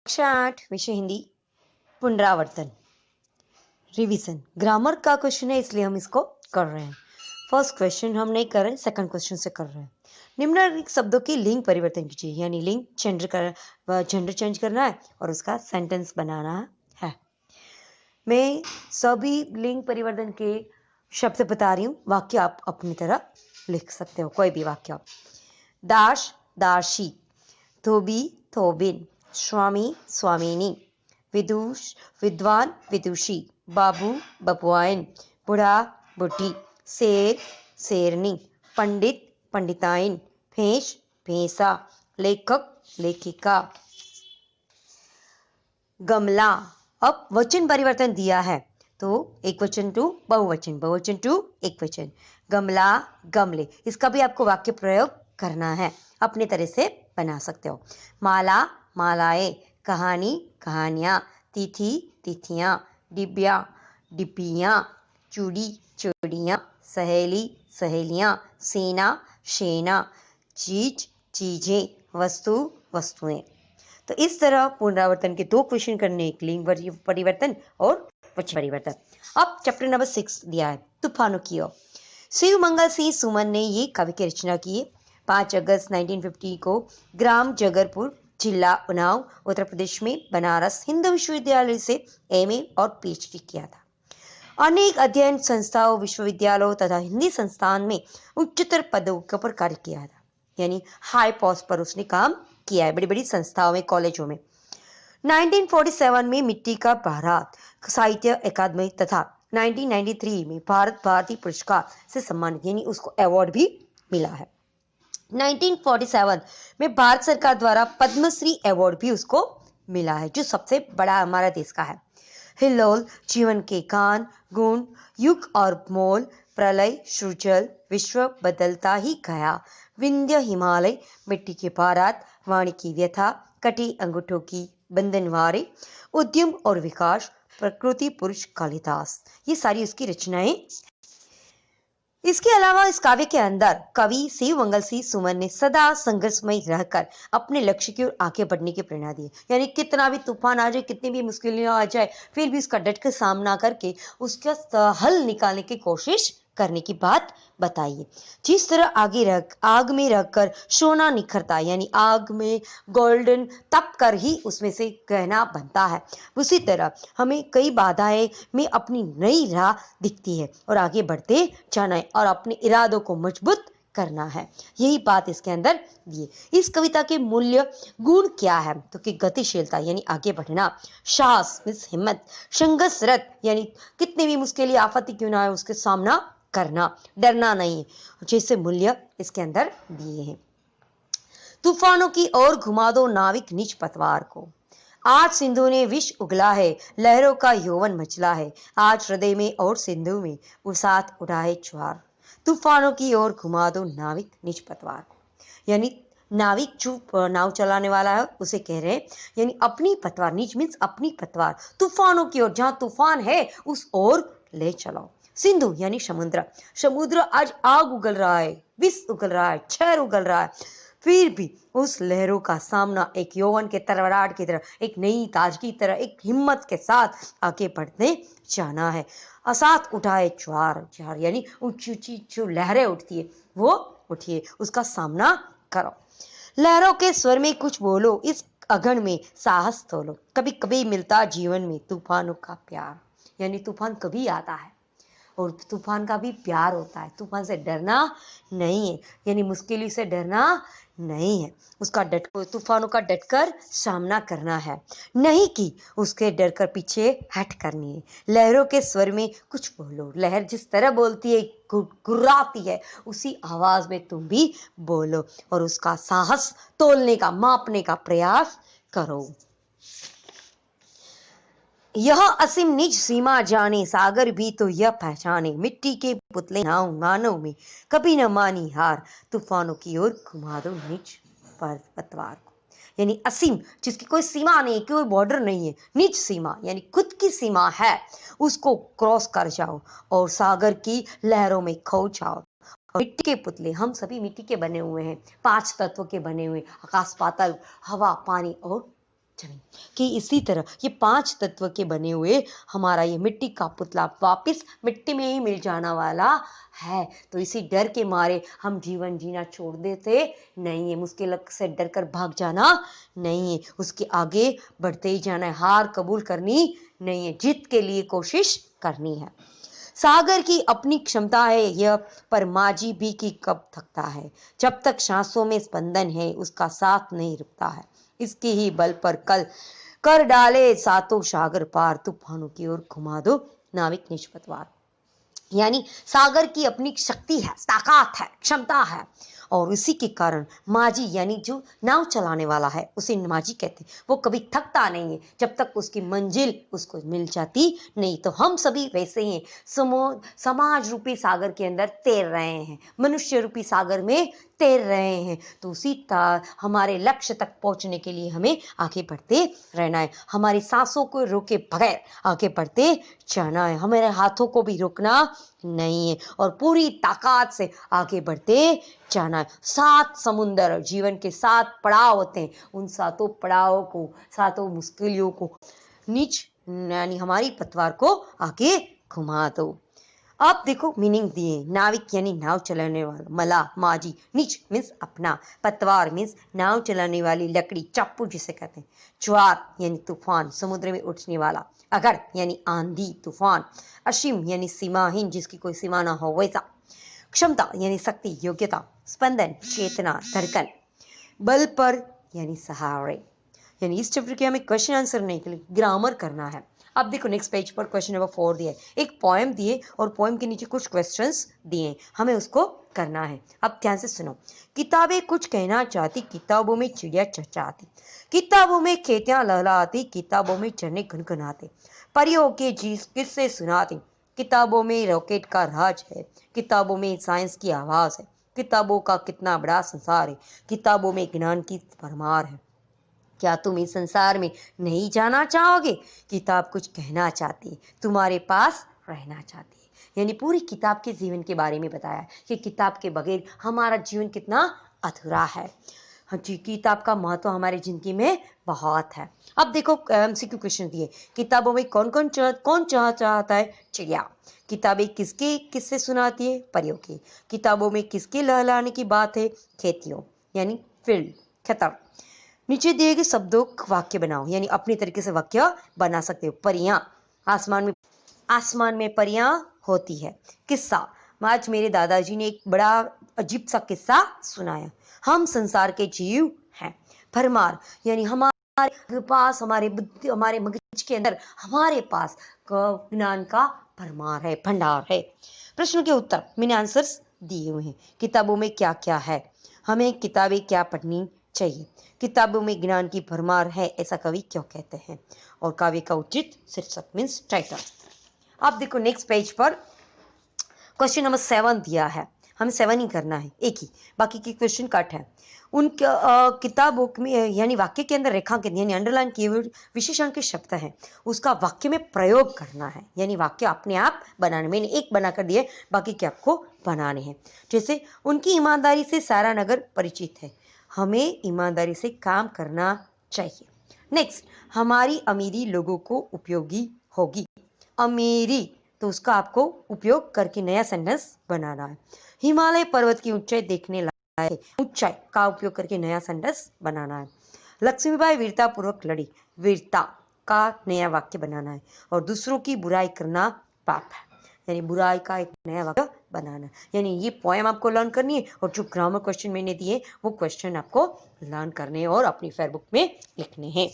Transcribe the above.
कक्षा 8 विषय हिंदी पुनरावर्तन रिवीजन। ग्रामर का क्वेश्चन है इसलिए हम इसको कर रहे हैं। फर्स्ट क्वेश्चन हम नहीं कर रहे, सेकंड क्वेश्चन से कर रहे हैं। निम्नलिखित शब्दों की लिंग परिवर्तन कीजिए, यानी लिंग जेंडर चेंज करना है और उसका सेंटेंस बनाना है। मैं सभी लिंग परिवर्तन के शब्द बता रही हूँ, वाक्य आप अपनी तरह लिख सकते हो, कोई भी वाक्य। दास दासी, धोबी धोबिन, स्वामी स्वामिनी, विदुष विद्वान विदुषी, बाबू बबुआइन, बूढ़ा बुढ़ी, शेर शेरनी, पंडित पंडिताइन, भैंस भैंसा, लेखक लेखिका। गमला, अब वचन परिवर्तन दिया है तो एक वचन टू बहुवचन, बहुवचन टू एक वचन। गमला गमले, इसका भी आपको वाक्य प्रयोग करना है, अपने तरह से बना सकते हो। माला मालाएं, कहानी कहानियां, तिथि तिथियां, डिब्या डिब्बियां, चूड़ी चूड़ियां, सहेली सहेलियां, सेना सेना, चीज चीजें, वस्तु वस्तुएं। तो इस तरह पुनरावर्तन के दो क्वेश्चन करने, एक लिंग परिवर्तन और वचन परिवर्तन। अब चैप्टर नंबर 6 दिया है, तूफानों की ओर। शिव मंगल सिंह सुमन ने ये कवि की रचना की है 5 अगस्त 1950 को ग्राम जगरपुर, जिला उन्नाव, उत्तर प्रदेश में बनारस हिंदू विश्वविद्यालय से एमए और पीएचडी किया था। अनेक अध्ययन संस्थाओं, विश्वविद्यालयों तथा हिंदी संस्थान में उच्चतर पदों पर कार्य किया था, यानी हाई पोस्ट पर उसने काम किया है, बड़ी बड़ी संस्थाओं में, कॉलेजों में। 1947 में मिट्टी का भारत साहित्य अकादमी तथा 1993 में भारत भारती पुरस्कार से सम्मानित, यानी उसको अवार्ड भी मिला है। 1947 में भारत सरकार द्वारा पद्मश्री अवार्ड भी उसको मिला है, जो सबसे बड़ा हमारा देश का है। हिल्लोल, जीवन के कान, गुण, युग और मोल, प्रलय, सृजल, विश्व बदलता ही गया, विंध्य हिमालय, मिट्टी के भारत, वाणी की व्यथा, कटी अंगूठों की बंधनवारे, उद्यम और विकास, प्रकृति पुरुष कालिदास, ये सारी उसकी रचनाएं। इसके अलावा इस काव्य के अंदर कवि शिव मंगल सिंह सुमन ने सदा संघर्षमय रहकर अपने लक्ष्य की ओर आगे बढ़ने की प्रेरणा दी, यानी कितना भी तूफान आ जाए, कितनी भी मुश्किलें आ जाए, फिर भी उसका डट कर सामना करके उसका हल निकालने की कोशिश करने की बात बताइए। जिस तरह आग में रखकर सोना निखरता, यानी आग में गोल्डन तप कर ही उसमें से गहना बनता है, उसी तरह हमें कई बाधाएं में अपनी नई राह दिखती है और आगे बढ़ते जाना है और अपने इरादों को मजबूत करना है, यही बात इसके अंदर दी। इस कविता के मूल्य गुण क्या है तो कि गतिशीलता, यानी आगे बढ़ना, साहस मीन्स हिम्मत, संघर्षरत, यानी कितनी भी मुश्किल आफत क्यों ना है उसके सामना करना, डरना नहीं, जैसे मूल्य इसके अंदर दिए हैं। तूफानों की ओर घुमा दो नाविक निज पतवार को, आज सिंधु ने विष उगला है, लहरों का यौवन मचला है, आज हृदय में और सिंधु में वो साथ उठाए ज्वार। तूफानों की ओर घुमा दो नाविक निज पतवार को, यानी नाविक जो नाव चलाने वाला है उसे कह रहे हैं, यानी अपनी पतवार, निज मीन्स अपनी पतवार, तूफानों की ओर, जहां तूफान है उस ओर ले चलाओ। सिंधु यानी समुद्र, समुद्र आज आग उगल रहा है, विष उगल रहा है, छर उगल रहा है, फिर भी उस लहरों का सामना एक यौवन के तरवराट की तरह, एक नई ताजगी की तरह, एक हिम्मत के साथ आगे बढ़ते जाना है। असाथ उठाए ज्वार, ज्वार यानी ऊंची ऊंची जो लहरें उठती है वो उठिए, उसका सामना करो। लहरों के स्वर में कुछ बोलो, इस अगन में साहस तोलो, कभी कभी मिलता जीवन में तूफानों का प्यार, यानी तूफान कभी आता है और तूफान का भी प्यार होता है, तूफान से डरना नहीं है, यानी मुश्किलों से डरना नहीं है, उसका तूफानों का डटकर सामना करना है, नहीं कि उसके डर कर पीछे हट करनी है। लहरों के स्वर में कुछ बोलो, लहर जिस तरह बोलती है, गुर्राती है, उसी आवाज में तुम भी बोलो और उसका साहस तोलने का, मापने का प्रयास करो। यह असीम निज सीमा जाने, सागर भी तो यह पहचाने, मिट्टी के पुतले नाव मानव में कभी न मानी हार, तूफानों की ओर घुमा दो निज पतवार को, यानी असीम जिसकी कोई सीमा नहीं, कोई बॉर्डर नहीं है, निज सीमा यानी खुद की सीमा है, उसको क्रॉस कर जाओ और सागर की लहरों में खो जाओ। मिट्टी के पुतले, हम सभी मिट्टी के बने हुए हैं, 5 तत्वों के बने हुए, आकाश पाताल हवा पानी और जमीन। कि इसी तरह ये 5 तत्व के बने हुए हमारा ये मिट्टी का पुतला वापस मिट्टी में ही मिल जाना वाला है। तो इसी डर के मारे हम जीवन जीना छोड़ देते नहीं है, मुश्किल से डर कर भाग जाना नहीं है, उसके आगे बढ़ते ही जाना है, हार कबूल करनी नहीं है, जीत के लिए कोशिश करनी है। सागर की अपनी क्षमता है यह, पर माझी भी की कब थकता है, जब तक सांसों में स्पंदन है उसका साथ नहीं रुकता है, इसके ही बल पर कल कर डाले सातों सागर पार, तूफानों की ओर घुमा दो नाविक निष्पतवार। यानी सागर की अपनी शक्ति है, ताकत है, क्षमता है, और इसी के कारण माझी यानी जो नाव चलाने वाला है उसे माझी कहते हैं, वो कभी थकता नहीं है जब तक उसकी मंजिल उसको मिल जाती नहीं। तो हम सभी वैसे ही समाज रूपी सागर के अंदर तैर रहे हैं, मनुष्य रूपी सागर में तैर रहे हैं। तो उसी हमारे लक्ष्य तक पहुंचने के लिए हमें आगे बढ़ते रहना है, हमारी सांसों को रोके बगैर आगे बढ़ते जाना है, हमारे हाथों को भी रोकना नहीं है और पूरी ताकत से आगे बढ़ते जाना है। 7 समुंदर जीवन के 7 पड़ाव होते हैं, उन 7 पड़ावों को, 7 मुश्किलों को नीच यानी हमारी पतवार को आगे घुमा दो। अब देखो मीनिंग दिए, नाविक यानी नाव चलाने वाला, मला माझी, नीच मीन्स अपना, पतवार मीन्स नाव चलाने वाली लकड़ी, चाप्पू जिसे कहते हैं, ज्वार यानी तूफान, समुद्र में उठने वाला, अगड़ यानी आंधी तूफान, असीम यानी सीमाहीन जिसकी कोई सीमा ना हो वैसा, क्षमता यानी शक्ति योग्यता, स्पंदन चेतना धड़कन, बल पर यानी सहारे। यानी इस चैप्टर के हमें क्वेश्चन आंसर नहीं के लिए ग्रामर करना है। अब देखो नेक्स्ट पेज पर क्वेश्चन नंबर 4 दिया है, एक पोएम दिए और पोएम के नीचे कुछ क्वेश्चंस दिए, हमें उसको करना है। अब ध्यान से सुनो। किताबें कुछ कहना चाहती, किताबों में चिड़िया चहचहाती, किताबों में खेतियां लहलहाती, किताबों में झरने गुनगुनाते, परियों के किस्से सुनाती, किताबों में रॉकेट का राज है, किताबों में साइंस की आवाज है, किताबों का कितना बड़ा संसार है, किताबों में ज्ञान की भरमार है। क्या तुम इस संसार में नहीं जाना चाहोगे? किताब कुछ कहना चाहती है, तुम्हारे पास रहना चाहती है। यानी पूरी किताब के जीवन के बारे में बताया कि किताब के बगैर हमारा जीवन कितना अधूरा है। हाँ जी, किताब का महत्व हमारी जिंदगी में बहुत है। अब देखो एमसीक्यू क्वेश्चन दिए, किताबों में कौन चाहता है? चिड़िया। किताबें किसके किस्से सुनाती है? परियों की। किताबों में किसके लहलाने की बात है? खेतियों यानी फील्ड, खेतर। नीचे दिए गए शब्दों वाक्य बनाओ, यानी अपनी तरीके से वाक्य बना सकते हो। परियां, आसमान में परियां होती है। किस्सा, आज मेरे दादाजी ने एक बड़ा अजीब सा किस्सा सुनाया। हम संसार के जीव हैं। भरमार यानी हमारे पास, हमारे बुद्धि, हमारे मगज के अंदर हमारे पास ज्ञान का भरमार है, भंडार है। प्रश्न के उत्तर मैंने आंसर्स दिए हुए हैं। किताबों में क्या क्या है? हमें किताबें क्या पढ़नी चाहिए? किताबों में ज्ञान की भरमार है, ऐसा कवि क्यों कहते हैं? और काव्य का उचित शीर्षक मीन्स टाइटल। अब देखो नेक्स्ट पेज पर क्वेश्चन नंबर 7 दिया है, हमें 7 ही करना है, एक ही, बाकी के क्वेश्चन कट है। उन किताबों में यानी वाक्य के अंदर रेखांकित यानी अंडरलाइन किए हुए विशेषण के शब्द हैं, उसका वाक्य में प्रयोग करना है। यानी वाक्य अपने आप बनाने, मैंने एक बनाकर दिए, बाकी के आपको बनाने हैं। जैसे उनकी ईमानदारी से सारा नगर परिचित है, हमें ईमानदारी से काम करना चाहिए। नेक्स्ट, हमारी अमीरी लोगों को उपयोगी होगी। अमीरी तो उसका आपको उपयोग करके नया सेंटेंस बनाना है। हिमालय पर्वत की ऊंचाई देखने लायक, ऊंचाई का उपयोग करके नया सेंटेंस बनाना है। लक्ष्मीबाई वीरता पूर्वक लड़ी, वीरता का नया वाक्य बनाना है। और दूसरों की बुराई करना पाप है, यानी बुराई का एक नया वाक्य बनाना। यानी ये पोएम आपको लर्न करनी है और जो ग्रामर क्वेश्चन मैंने दिए वो क्वेश्चन आपको लर्न करने और अपनी फेयर बुक में लिखने हैं।